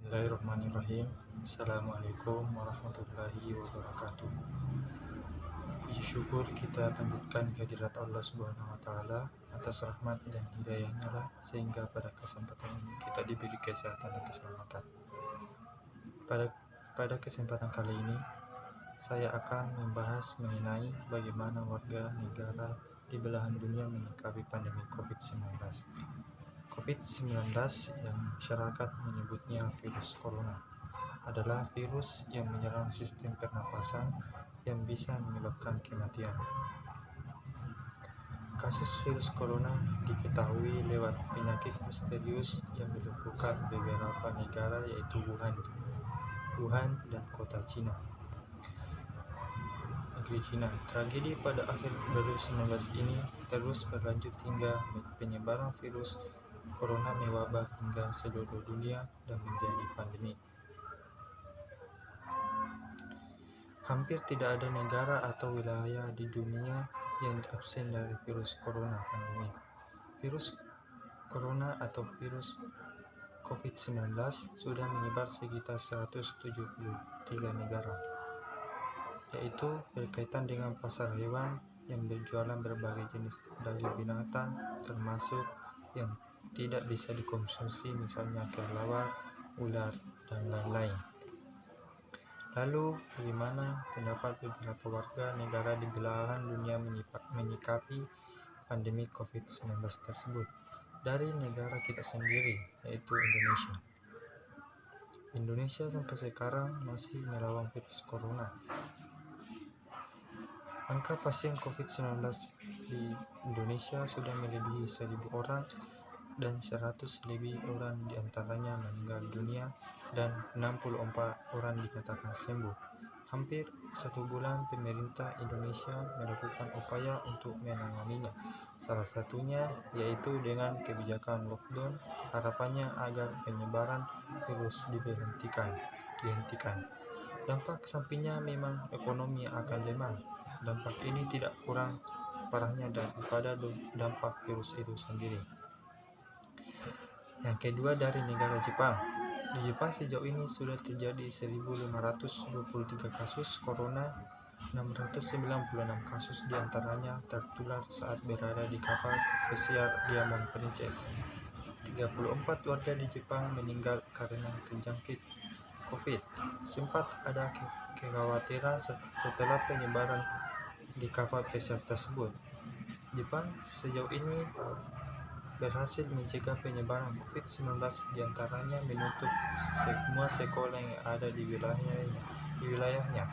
Bismillahirrahmanirrahim. Assalamualaikum warahmatullahi wabarakatuh. Puji syukur kita panjatkan kehadirat Allah Subhanahu wa taala atas rahmat dan hidayahnya lah sehingga pada kesempatan ini kita diberi kesehatan dan keselamatan. Pada kesempatan kali ini saya akan membahas mengenai bagaimana warga negara di belahan dunia menyikapi pandemi COVID-19. COVID-19 yang masyarakat menyebutnya virus corona adalah virus yang menyerang sistem pernapasan yang bisa menyebabkan kematian. Kasus virus corona diketahui lewat penyakit misterius yang melumpuhkan beberapa negara yaitu Wuhan dan kota Cina. Negeri Cina. Tragedi pada akhir 2019 ini terus berlanjut hingga penyebaran virus corona mewabah hingga seluruh dunia dan menjadi pandemi. Hampir tidak ada negara atau wilayah di dunia yang absen dari virus corona pandemi. Virus corona atau virus COVID-19 sudah menyebar sekitar 173 negara, yaitu berkaitan dengan pasar hewan yang berjualan berbagai jenis daging binatang termasuk yang tidak bisa dikonsumsi misalnya kelelawar, ular, dan lain-lain. Lalu, bagaimana pendapat beberapa warga negara di belahan dunia menyikapi pandemi COVID-19 tersebut? Dari negara kita sendiri, yaitu Indonesia. Indonesia sampai sekarang masih melawan virus corona. Angka pasien COVID-19 di Indonesia sudah melebihi 1.000 orang dan 100 lebih orang diantaranya meninggal dunia dan 64 orang dinyatakan sembuh. Hampir 1 bulan pemerintah Indonesia melakukan upaya untuk menanganinya. Salah satunya yaitu dengan kebijakan lockdown, harapannya agar penyebaran virus dihentikan. Dampak sampingnya memang ekonomi akan lemah. Dampak ini tidak kurang parahnya daripada dampak virus itu sendiri. Yang kedua dari negara Jepang. Di Jepang sejauh ini sudah terjadi 1.523 kasus corona, 696 kasus diantaranya tertular saat berada di kapal pesiar Diamond Princess. 34 warga di Jepang meninggal karena terjangkit COVID. Sempat ada kekhawatiran setelah penyebaran di kapal pesiar tersebut. Jepang sejauh ini berhasil mencegah penyebaran COVID-19, diantaranya menutup semua sekolah yang ada di wilayahnya.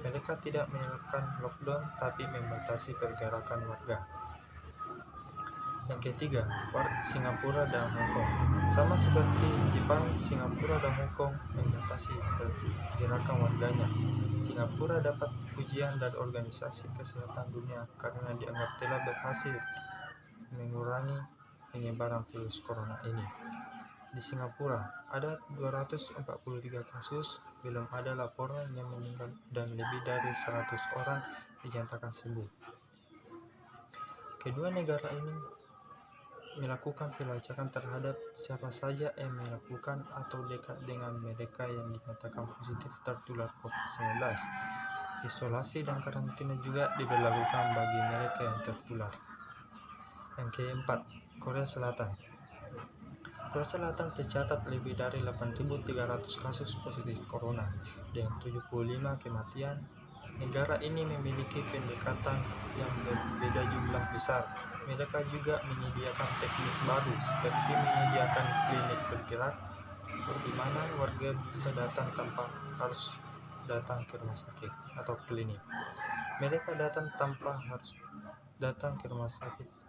Mereka tidak menerapkan lockdown tapi membatasi pergerakan warga. Yang ketiga, Singapura dan Hong Kong. Sama seperti Jepang, Singapura dan Hong Kong membatasi pergerakan warganya. Singapura dapat pujian dari Organisasi Kesehatan Dunia karena dianggap telah berhasil mengurangi penyebaran virus corona ini. Di Singapura ada 243 kasus, belum ada laporan yang meninggal dan lebih dari 100 orang dinyatakan sembuh. Kedua negara ini melakukan pelacakan terhadap siapa saja yang melakukan atau dekat dengan mereka yang dinyatakan positif tertular COVID-19. Isolasi dan karantina juga diberlakukan bagi mereka yang tertular. Yang keempat, Korea Selatan. Korea Selatan tercatat lebih dari 8.300 kasus positif corona dengan 75 kematian. Negara ini memiliki pendekatan yang berbeda jumlah besar. Mereka juga menyediakan teknik baru seperti menyediakan klinik bergerak, di mana warga bisa datang tanpa harus datang ke rumah sakit atau klinik. Mereka datang tanpa harus datang ke rumah sakit.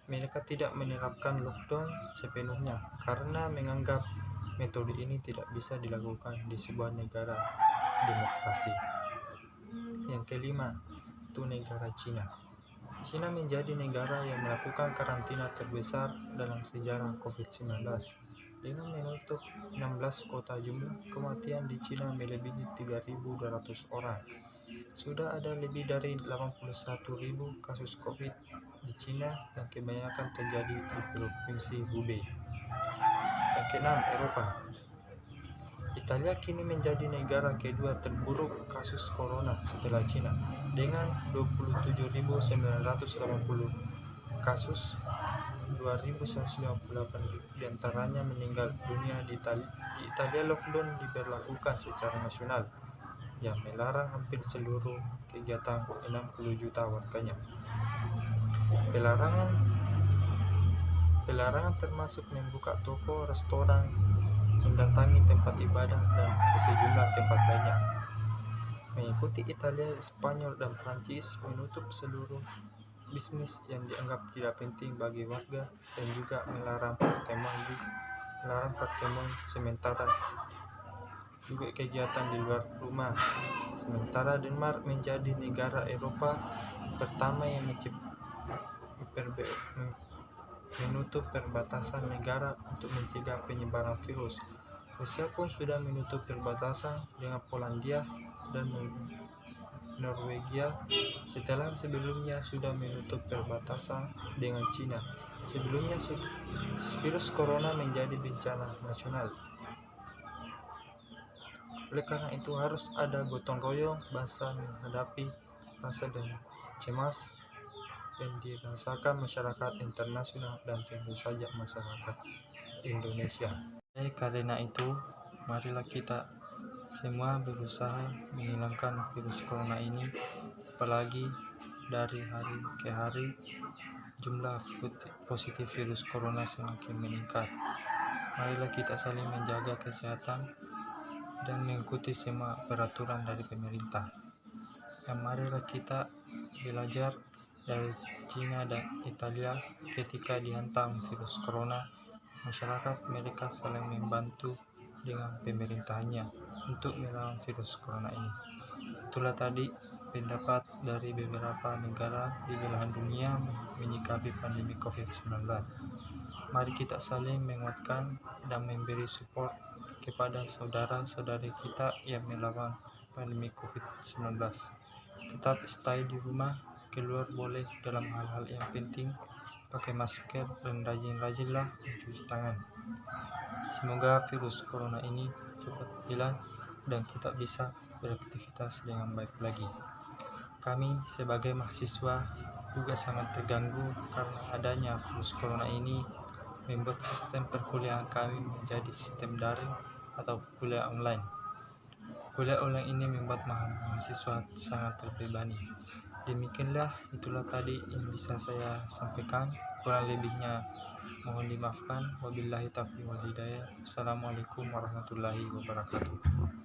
Mereka tidak menerapkan lockdown sepenuhnya karena menganggap metode ini tidak bisa dilakukan di sebuah negara demokrasi. Yang kelima, itu negara Cina. Cina menjadi negara yang melakukan karantina terbesar dalam sejarah COVID-19 dengan menutup 16 kota. Jumlah kematian di Cina melebihi 3.200 orang. Sudah ada lebih dari 81.000 kasus COVID di Cina yang kebanyakan terjadi di provinsi Hubei. Yang keenam, Eropa. Italia kini menjadi negara kedua terburuk kasus corona setelah Cina dengan 27.980 kasus, 2.158 diantaranya meninggal dunia di Italia. Di Italia, lockdown diberlakukan secara nasional yang melarang hampir seluruh kegiatan 60 juta warganya. Pelarangan termasuk membuka toko, restoran, mendatangi tempat ibadah, dan ke sejumlah tempat lainnya. Mengikuti Italia, Spanyol, dan Prancis menutup seluruh bisnis yang dianggap tidak penting bagi warga dan juga melarang pertemuan sementara juga kegiatan di luar rumah. Sementara Denmark menjadi negara Eropa pertama yang menutup perbatasan negara untuk mencegah penyebaran virus. Rusia pun sudah menutup perbatasan dengan Polandia dan Norwegia setelah sebelumnya sudah menutup perbatasan dengan Cina. Sebelumnya virus corona menjadi bencana nasional. Oleh karena itu harus ada gotong royong bangsa menghadapi rasa dan cemas yang dirasakan masyarakat internasional dan tentu saja masyarakat Indonesia. Karena itu, marilah kita semua berusaha menghilangkan virus corona ini, apalagi dari hari ke hari jumlah positif virus corona semakin meningkat. Marilah kita saling menjaga kesehatan dan mengikuti semua peraturan dari pemerintah. Dan marilah kita belajar dari Cina dan Italia ketika dihantam virus corona. Masyarakat mereka saling membantu dengan pemerintahannya untuk melawan virus corona ini. Itulah tadi pendapat dari beberapa negara di belahan dunia menyikapi pandemi COVID-19. Mari kita saling menguatkan dan memberi support kepada saudara-saudari kita yang melawan pandemi COVID-19. Tetap stay di rumah, keluar boleh dalam hal-hal yang penting, pakai masker dan rajin-rajinlah mencuci tangan. Semoga virus corona ini cepat hilang dan kita bisa beraktivitas dengan baik lagi. Kami sebagai mahasiswa juga sangat terganggu karena adanya virus corona ini membuat sistem perkuliahan kami menjadi sistem daring atau kuliah online. Kuliah online ini membuat mahasiswa sangat terbebani. Demikianlah, itulah tadi yang bisa saya sampaikan. Kurang lebihnya mohon dimaafkan. Wabillahi taufiq wal hidayah. Assalamualaikum warahmatullahi wabarakatuh.